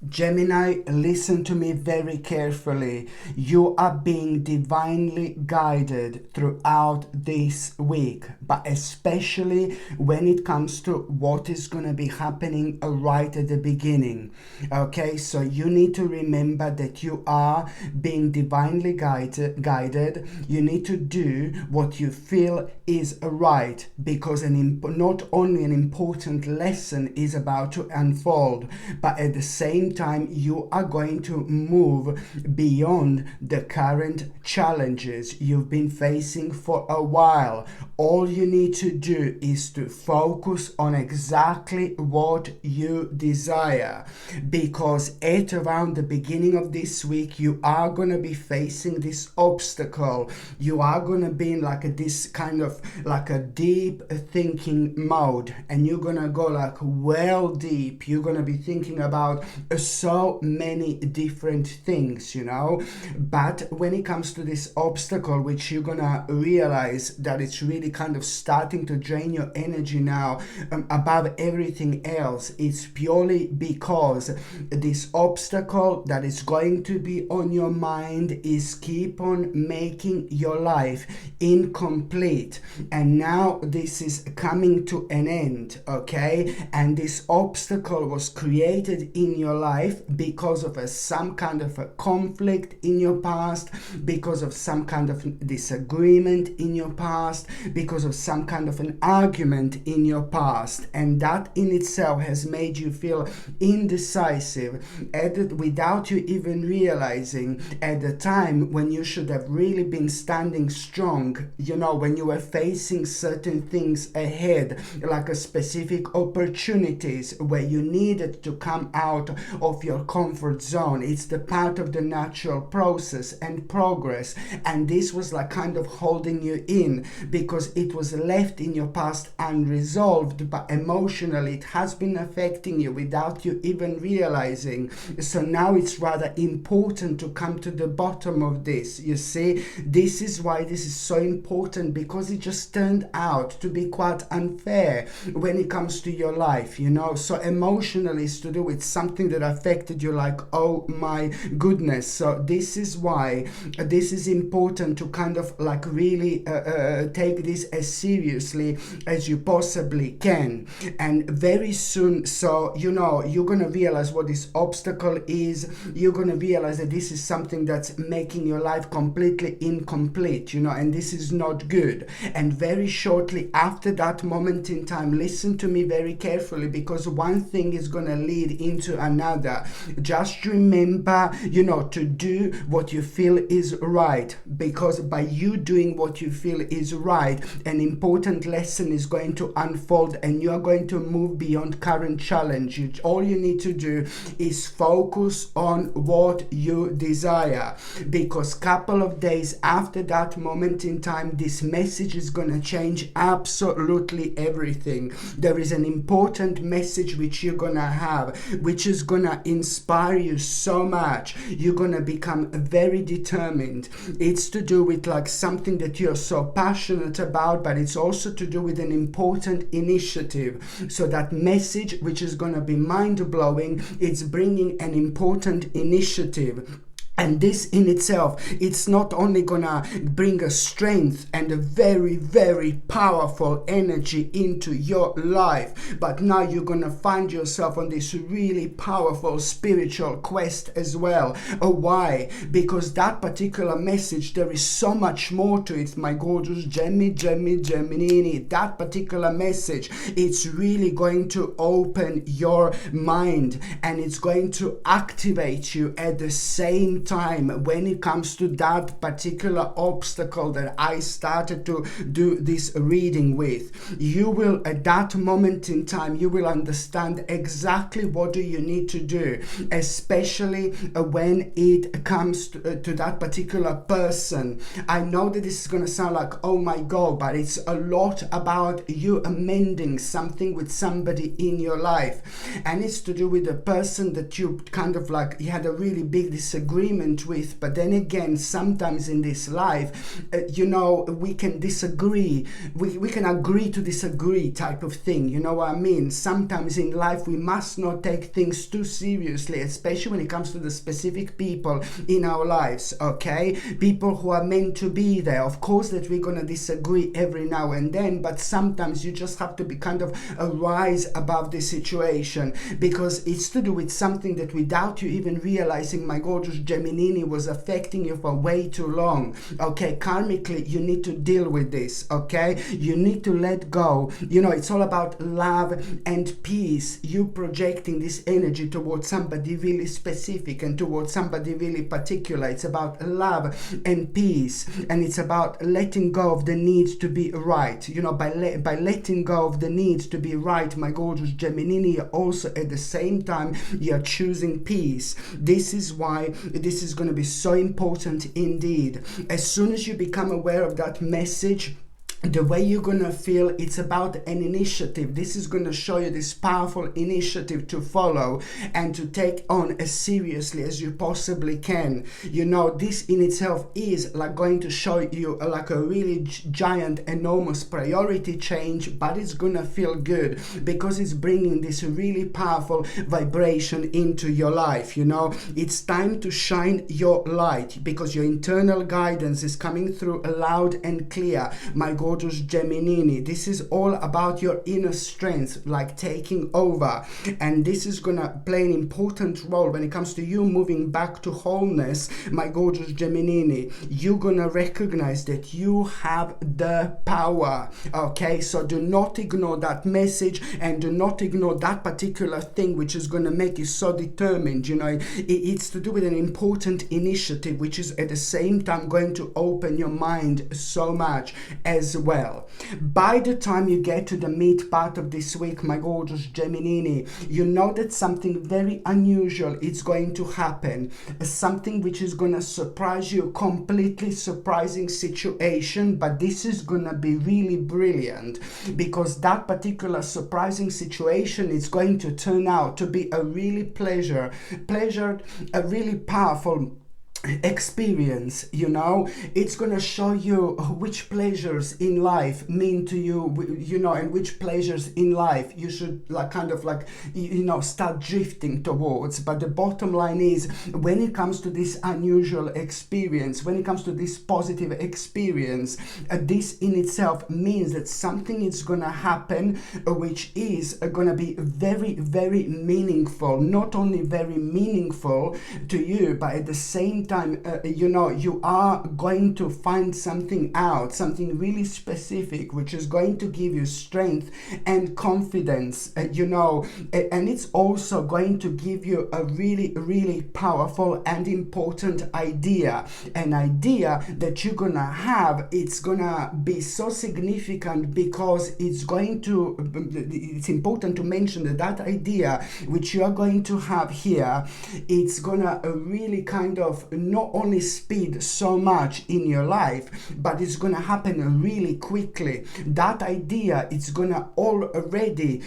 Gemini, listen to me very carefully. You are being divinely guided throughout this week, but especially when it comes to what is going to be happening right at the beginning. Okay, so you need to remember that you are being divinely guided. You need to do what you feel is right, because not only an important lesson is about to unfold, but at the same time you are going to move beyond the current challenges you've been facing for a while. All you need to do is to focus on exactly what you desire, because at around the beginning of this week you are going to be facing this obstacle. You are going to be in this kind of like a deep thinking mode, and you're going to go like well deep. You're going to be thinking about so many different things, but when it comes to this obstacle, which you're gonna realize that it's really kind of starting to drain your energy now, above everything else, it's purely because this obstacle that is going to be on your mind is keep on making your life incomplete, and now this is coming to an end. Okay, and this obstacle was created in your life because of some kind of a conflict in your past, because of some kind of disagreement in your past, because of some kind of an argument in your past, and that in itself has made you feel indecisive without you even realizing at the time when you should have really been standing strong, when you were facing certain things ahead, like a specific opportunities where you needed to come out of your comfort zone. It's the part of the natural process and progress, and this was like kind of holding you in because it was left in your past unresolved, but emotionally it has been affecting you without you even realizing. So now it's rather important to come to the bottom of this. You see, this is why this is so important, because it just turned out to be quite unfair when it comes to your life, so emotionally it's to do with something that affected you, like, oh my goodness. So this is why this is important to kind of like really take this as seriously as you possibly can. And very soon, so you're gonna realize what this obstacle is. You're gonna realize that this is something that's making your life completely incomplete, and this is not good. And very shortly after that moment in time, listen to me very carefully, because one thing is gonna lead into another. Just remember, to do what you feel is right, because by you doing what you feel is right, an important lesson is going to unfold, and you are going to move beyond current challenge. All you need to do is focus on what you desire, because couple of days after that moment in time, this message is going to change absolutely everything. There is an important message which you're going to have, which is going to inspire you so much. You're going to become very determined. It's to do with like something that you're so passionate about, but it's also to do with an important initiative. So that message, which is going to be mind-blowing, it's bringing an important initiative. And this in itself, it's not only gonna bring a strength and a very, very powerful energy into your life, but now you're gonna find yourself on this really powerful spiritual quest as well. Why? Because that particular message, there is so much more to it, my gorgeous Gemini. That particular message, it's really going to open your mind, and it's going to activate you at the same time when it comes to that particular obstacle that I started to do this reading with. You will, at that moment in time, you will understand exactly what do you need to do, especially when it comes to that particular person. I know that this is going to sound like, oh my God, but it's a lot about you amending something with somebody in your life, and it's to do with the person that you kind of like, you had a really big disagreement agreement with, but then again, sometimes in this life, we can disagree. We can agree to disagree type of thing. You know what I mean? Sometimes in life, we must not take things too seriously, especially when it comes to the specific people in our lives, okay? People who are meant to be there. Of course that we're going to disagree every now and then, but sometimes you just have to be kind of a rise above the situation, because it's to do with something that without you even realizing, my gorgeous Gemini, was affecting you for way too long, okay? Karmically, you need to deal with this, okay? You need to let go. It's all about love and peace. You projecting this energy towards somebody really specific and towards somebody really particular. It's about love and peace, and it's about letting go of the need to be right. By letting go of the need to be right, my gorgeous Gemini, also at the same time you're choosing peace. This is why this is going to be so important indeed. As soon as you become aware of that message, the way you're going to feel, it's about an initiative. This is going to show you this powerful initiative to follow and to take on as seriously as you possibly can. This in itself is like going to show you like a really giant, enormous priority change, but it's going to feel good because it's bringing this really powerful vibration into your life. It's time to shine your light because your internal guidance is coming through loud and clear, my gorgeous Gemini. This is all about your inner strength, like taking over, and this is gonna play an important role when it comes to you moving back to wholeness, my gorgeous Gemini. You're gonna recognize that you have the power, okay? So do not ignore that message, and do not ignore that particular thing which is gonna make you so determined. It's to do with an important initiative which is at the same time going to open your mind so much as well. By the time you get to the mid part of this week, my gorgeous Gemini, you know that something very unusual is going to happen. Something which is going to surprise you, completely surprising situation, but this is going to be really brilliant because that particular surprising situation is going to turn out to be a really a really powerful experience. It's gonna show you which pleasures in life mean to you, and which pleasures in life you should start drifting towards. But the bottom line is, when it comes to this unusual experience, when it comes to this positive experience, this in itself means that something is gonna happen which is gonna be very, very meaningful. Not only very meaningful to you, but at the same time, you are going to find something really specific, which is going to give you strength and confidence, and it's also going to give you a really, really powerful and important idea, an idea that you're gonna have. It's gonna be so significant because it's important to mention that idea which you are going to have here, it's gonna really kind of not only speed so much in your life, but it's gonna happen really quickly. That idea, it's gonna already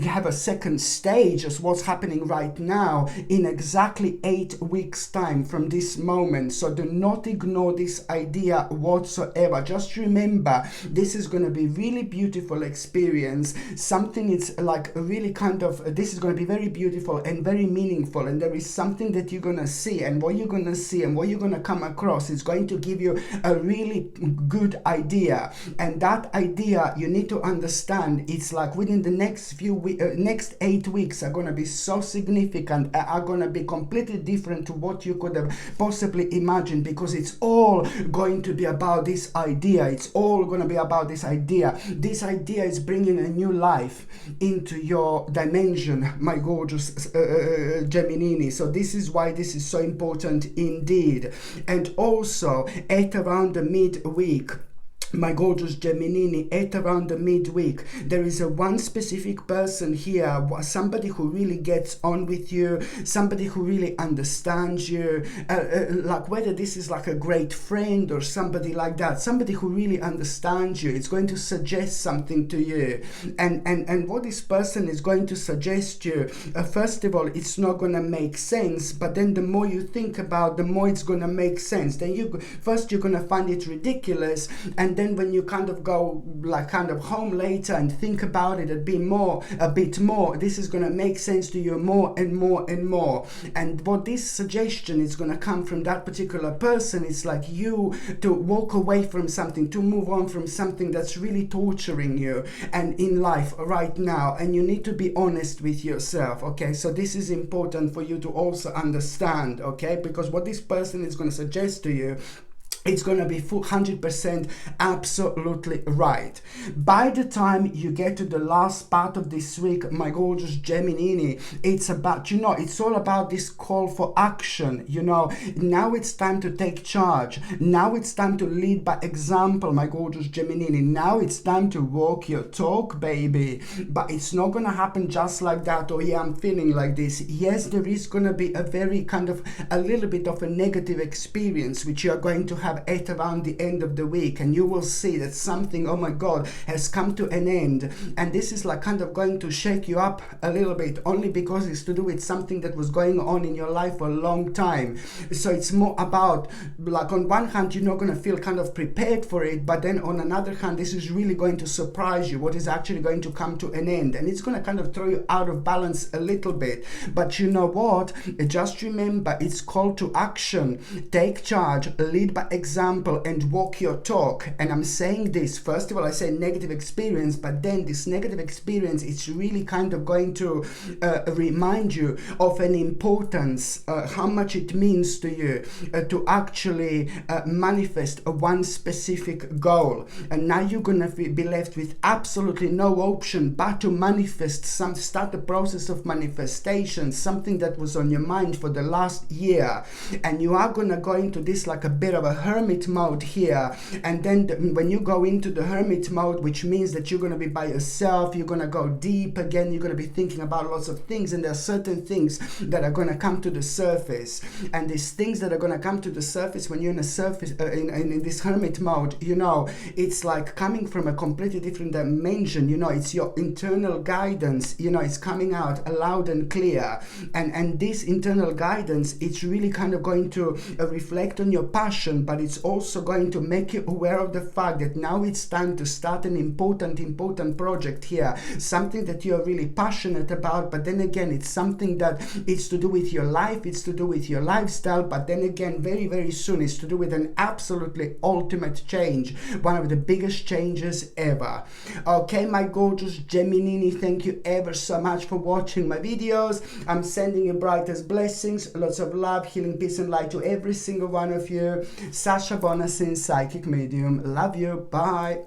have a second stage as what's happening right now in exactly 8 weeks time from this moment. So do not ignore this idea whatsoever. Just remember, this is gonna be really beautiful experience. Something it's like really kind of, this is gonna be very beautiful and very meaningful, and there is something that you're gonna see, and what you're gonna see and what you're going to come across is going to give you a really good idea. And that idea, you need to understand, it's like within the next next 8 weeks are going to be so significant, are going to be completely different to what you could have possibly imagined, because it's all going to be about this idea. It's all going to be about this idea. This idea is bringing a new life into your dimension, my gorgeous Gemini. So this is why this is so important indeed. And also at around the midweek, my gorgeous Gemini, at around the midweek, there is a one specific person here, somebody who really gets on with you, somebody who really understands you, like whether this is like a great friend or somebody like that, somebody who really understands you. It's going to suggest something to you, and what this person is going to suggest you, first of all, it's not going to make sense, but then the more you think about, the more it's going to make sense. Then you're going to find it ridiculous, and then when you kind of go like kind of home later and think about it a bit more, this is going to make sense to you more and more and more. And what this suggestion is going to come from that particular person, it's like you to walk away from something, to move on from something that's really torturing you and in life right now, and you need to be honest with yourself. Okay, so this is important for you to also understand, okay, because what this person is going to suggest to you, it's going to be 100% absolutely right. By the time you get to the last part of this week, my gorgeous Gemini, it's about, it's all about this call for action. Now it's time to take charge. Now it's time to lead by example, my gorgeous Gemini. Now it's time to walk your talk, baby. But it's not going to happen just like that. Oh yeah, I'm feeling like this. Yes, there is going to be a little bit of a negative experience, which you are going to have at around the end of the week, and you will see that something, oh my god, has come to an end, and this is like kind of going to shake you up a little bit, only because it's to do with something that was going on in your life for a long time. So it's more about, like, on one hand you're not going to feel kind of prepared for it, but then on another hand this is really going to surprise you, what is actually going to come to an end, and it's going to kind of throw you out of balance a little bit. But you know what, just remember, it's call to action. Take charge, lead by example, and walk your talk. And I'm saying this, first of all, I say negative experience, but then this negative experience, it's really kind of going to remind you of an importance, how much it means to you to actually manifest one specific goal. And now you're gonna be left with absolutely no option but to manifest start the process of manifestation, something that was on your mind for the last year. And you are gonna go into this like a bit of a hermit mode here, and then when you go into the hermit mode, which means that you're going to be by yourself, you're going to go deep again, you're going to be thinking about lots of things, and there are certain things that are going to come to the surface. And these things that are going to come to the surface when you're in in this hermit mode, it's like coming from a completely different dimension. It's your internal guidance, it's coming out loud and clear, and this internal guidance, it's really kind of going to reflect on your passion, but it's also going to make you aware of the fact that now it's time to start an important project here, something that you're really passionate about. But then again, it's something that it's to do with your life, it's to do with your lifestyle, but then again, very, very soon, it's to do with an absolutely ultimate change, one of the biggest changes ever. Okay, my gorgeous Gemini, thank you ever so much for watching my videos. I'm sending you brightest blessings, lots of love, healing, peace and light to every single one of you. Sasha Bonasin, psychic medium. Love you. Bye.